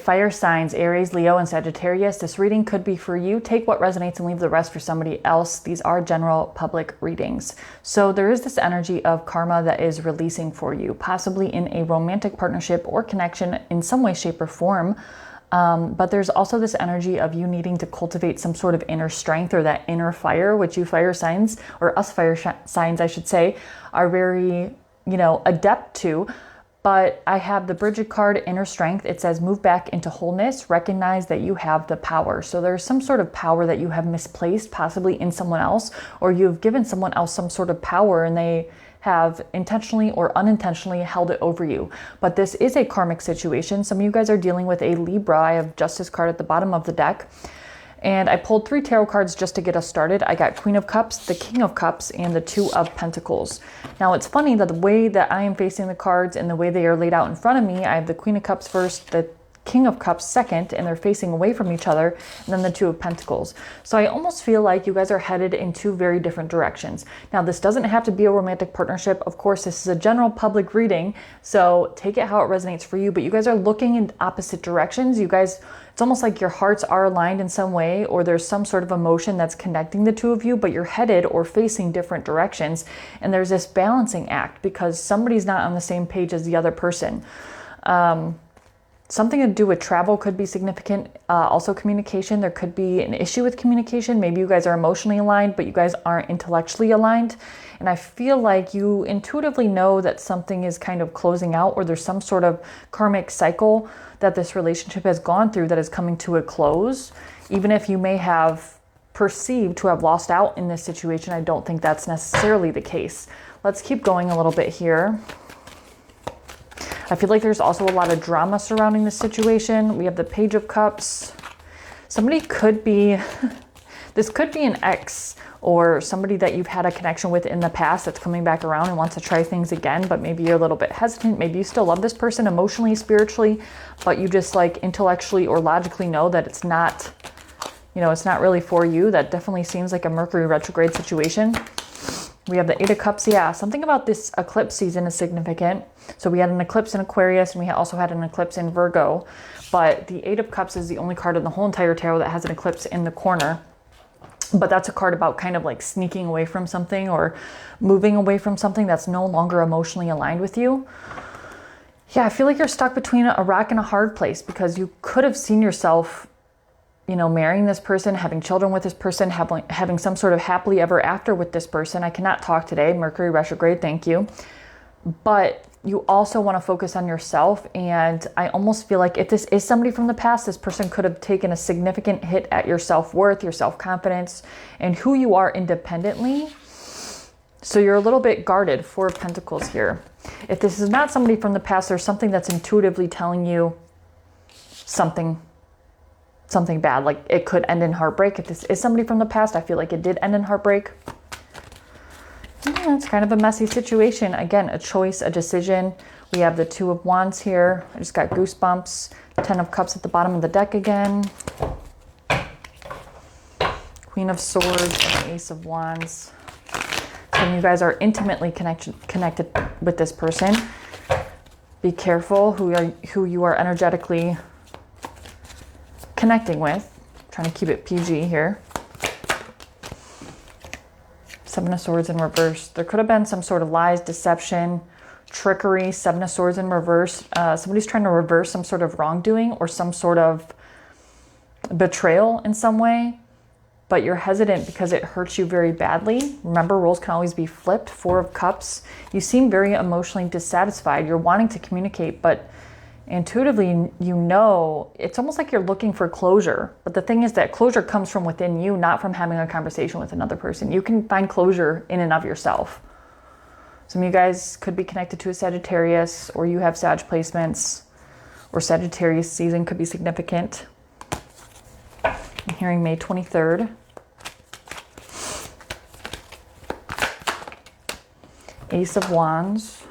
Fire signs, Aries, Leo, and Sagittarius. This reading could be for you. Take what resonates and leave the rest for somebody else. These are general public readings. So there is this energy of karma that is releasing for you, possibly in a romantic partnership or connection in some way, shape, or form. But there's also this energy of you needing to cultivate some sort of inner strength or that inner fire, which you fire signs, or us fire signs, I should say, are very, adept to. But I have the Bridget card, inner strength. It says move back into wholeness, recognize that you have the power. So there's some sort of power that you have misplaced, possibly in someone else, or you've given someone else some sort of power and they have intentionally or unintentionally held it over you. But this is a karmic situation. Some of you guys are dealing with a Libra. I have Justice card at the bottom of the deck. And I pulled 3 tarot cards just to get us started. I got Queen of Cups, the King of Cups, and the 2 of Pentacles. Now, it's funny that the way that I am facing the cards and the way they are laid out in front of me, I have the Queen of Cups first, the King of Cups second, and they're facing away from each other, and then the 2 of Pentacles. So I almost feel like you guys are headed in 2 very different directions. Now, this doesn't have to be a romantic partnership. Of course, this is a general public reading, so take it how it resonates for you, but you guys are looking in opposite directions. You guys, it's almost like your hearts are aligned in some way, or there's some sort of emotion that's connecting the 2 of you, but you're headed or facing different directions. And there's this balancing act because somebody's not on the same page as the other person. Something to do with travel could be significant. Also communication. There could be an issue with communication. Maybe you guys are emotionally aligned, but you guys aren't intellectually aligned. And I feel like you intuitively know that something is kind of closing out, or there's some sort of karmic cycle that this relationship has gone through that is coming to a close. Even if you may have perceived to have lost out in this situation, I don't think that's necessarily the case. Let's keep going a little bit here. I feel like there's also a lot of drama surrounding this situation. We have the Page of Cups. Somebody could be, this could be an ex or somebody that you've had a connection with in the past that's coming back around and wants to try things again, but maybe you're a little bit hesitant. Maybe you still love this person emotionally, spiritually, but you just like intellectually or logically know that it's not, it's not really for you. That definitely seems like a Mercury retrograde situation. We have the 8 of Cups. Yeah, something about this eclipse season is significant. So we had an eclipse in Aquarius and we also had an eclipse in Virgo. But the 8 of Cups is the only card in the whole entire tarot that has an eclipse in the corner. But that's a card about kind of like sneaking away from something or moving away from something that's no longer emotionally aligned with you. Yeah, I feel like you're stuck between a rock and a hard place because you could have seen yourself marrying this person, having children with this person, having some sort of happily ever after with this person. I cannot talk today. Mercury retrograde, thank you. But you also want to focus on yourself. And I almost feel like if this is somebody from the past, this person could have taken a significant hit at your self-worth, your self-confidence, and who you are independently. So you're a little bit guarded. 4 of Pentacles here. If this is not somebody from the past, there's something that's intuitively telling you something bad. Like it could end in heartbreak. If this is somebody from the past, I feel like it did end in heartbreak. Yeah, it's kind of a messy situation. Again, a choice, a decision. We have the 2 of Wands here. I just got goosebumps. 10 of Cups at the bottom of the deck again. Queen of Swords and the Ace of Wands. Some of you guys are intimately connected with this person. Be careful who you are energetically connecting with. I'm trying to keep it PG here. 7 of Swords in reverse. There could have been some sort of lies, deception, trickery. 7 of Swords in reverse. Somebody's trying to reverse some sort of wrongdoing or some sort of betrayal in some way, but you're hesitant because it hurts you very badly. Remember, roles can always be flipped. 4 of Cups. You seem very emotionally dissatisfied. You're wanting to communicate, but intuitively, it's almost like you're looking for closure. But the thing is that closure comes from within you, not from having a conversation with another person. You can find closure in and of yourself. Some of you guys could be connected to a Sagittarius, or you have Sag placements, or Sagittarius season could be significant. I'm hearing May 23rd. Ace of Wands.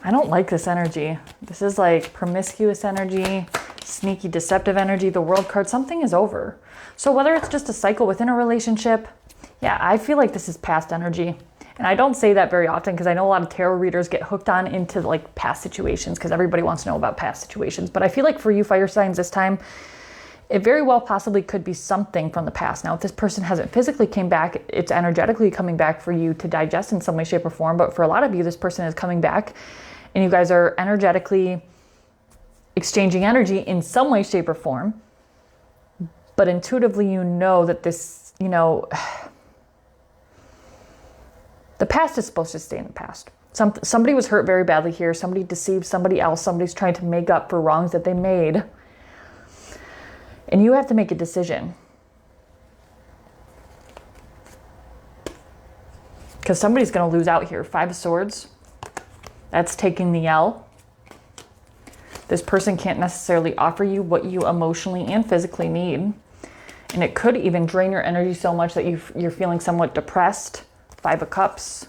I don't like this energy. This is like promiscuous energy, sneaky, deceptive energy. The World card, something is over. So whether it's just a cycle within a relationship, yeah, I feel like this is past energy. And I don't say that very often because I know a lot of tarot readers get hooked on into like past situations because everybody wants to know about past situations. But I feel like for you fire signs this time, it very well possibly could be something from the past. Now, if this person hasn't physically came back, it's energetically coming back for you to digest in some way, shape, or form. But for a lot of you, this person is coming back and you guys are energetically exchanging energy in some way, shape, or form. But intuitively, you know that this, you know, the past is supposed to stay in the past. Somebody was hurt very badly here. Somebody deceived somebody else. Somebody's trying to make up for wrongs that they made. And you have to make a decision. Because somebody's going to lose out here. 5 of Swords. That's taking the L. This person can't necessarily offer you what you emotionally and physically need. And it could even drain your energy so much that you're feeling somewhat depressed. 5 of Cups.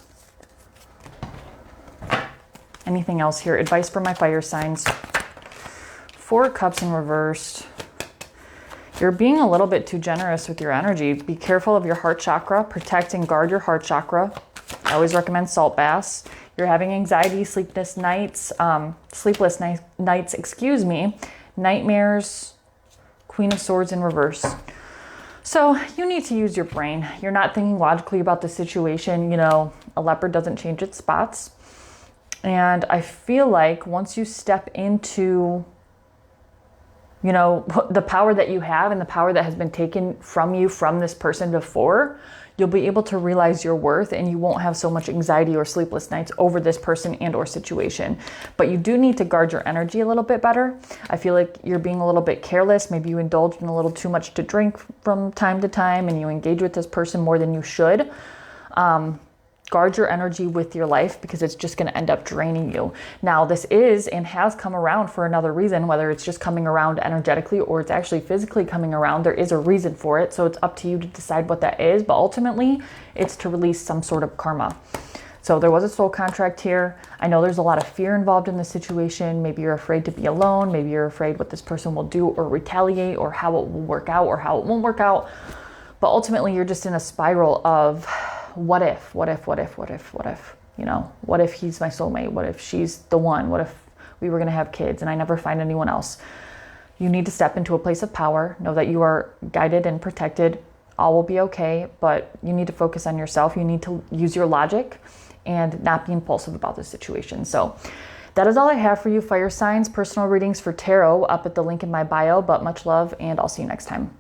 Anything else here? Advice for my fire signs. 4 of Cups in reversed. You're being a little bit too generous with your energy. Be careful of your heart chakra. Protect and guard your heart chakra. I always recommend salt baths. You're having anxiety, sleepless nights, nightmares, Queen of Swords in reverse. So you need to use your brain. You're not thinking logically about the situation. You know, a leopard doesn't change its spots. And I feel like once you step into, you know, the power that you have and the power that has been taken from you from this person before, you'll be able to realize your worth and you won't have so much anxiety or sleepless nights over this person and or situation. But you do need to guard your energy a little bit better. I feel like you're being a little bit careless. Maybe you indulge in a little too much to drink from time to time and you engage with this person more than you should. Guard your energy with your life because it's just going to end up draining you. Now, this is and has come around for another reason, whether it's just coming around energetically or it's actually physically coming around. There is a reason for it. So it's up to you to decide what that is. But ultimately, it's to release some sort of karma. So there was a soul contract here. I know there's a lot of fear involved in the situation. Maybe you're afraid to be alone. Maybe you're afraid what this person will do or retaliate or how it will work out or how it won't work out. But ultimately, you're just in a spiral of what if, you know, what if he's my soulmate? What if she's the one? What if we were going to have kids and I never find anyone else? You need to step into a place of power, know that you are guided and protected. All will be okay, but you need to focus on yourself. You need to use your logic and not be impulsive about the situation. So that is all I have for you, fire signs. Personal readings for tarot up at the link in my bio, but much love and I'll see you next time.